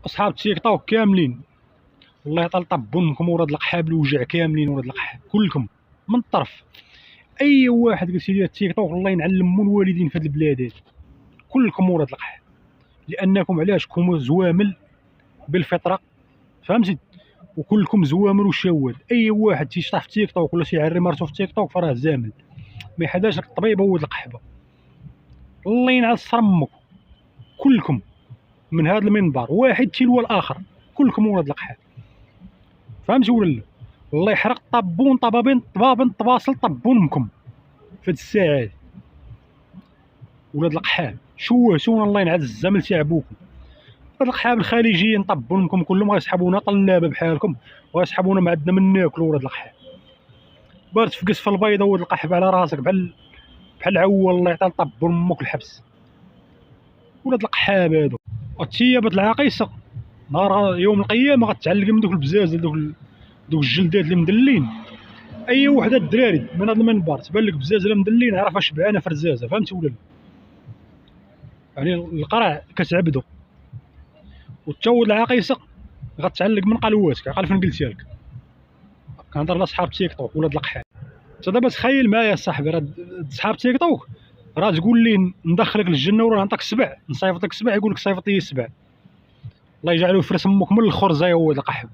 اصحاب تيك توك كاملين والله طبونكم ولاد القحاب الوجع كاملين ولاد القحاب كلكم من الطرف. اي واحد قلتي لي التيك توك الله ينعلم من الوالدين في هاد البلاد هادي كلكم ولاد القحاب، لانكم علاش كوم زوامل بالفطره فهمتي، وكلكم زوامل وشواد. اي واحد تيشطح في تيك توك ولا تيعري مرتو في تيك توك فراه زامل ما يحداش لك الطبيبه ولاد القحبه. الله ينعل صرمك كلكم من هذا المنبر واحد تلو الاخر كلكم ولاد القحاب فهمتي ولا لا؟ الله يحرق طبون طبابين طباصل طبونكم في هاد الساعه ولاد القحاب. شوهتونا الله ينعل الزمل تاع بوكم. ولاد القحاب الخليجيين طبونكم كلهم غيسحبونا طلابه بحالكم وغيسحبونا ما عندنا من ناكلو ولاد القحاب. بارت في قصف البيضه ولاد القحاب على راسك بحال عوال الله يعطي طبون امك الحبس ولاد القحاب هادو. وتيابة العقيصه نهار يوم القيامه غتعلق من دوك البزاز دوك الجلدات اللي مدلين. اي وحده الدراري من هذا المنبر تبان لك بزازه مدلين عرفها شبعانه في رزازه فهمتي ولا لا؟ يعني القرع كتعبدو وتولد العقيصه غتعلق من قلواتك. عقل فين قلتها لك كنهضر على صحاب تيك توك ولاد القحاب. انت دابا تخيل معايا صاحبي راه صحاب تيك توك راه تقول لي ندخلك للجنه ولا نعطيك سبع نصيفط لك سبع يقول لك صيفط لي سبع الله يجعلو يفرس امك من الاخر زي ولد القحب.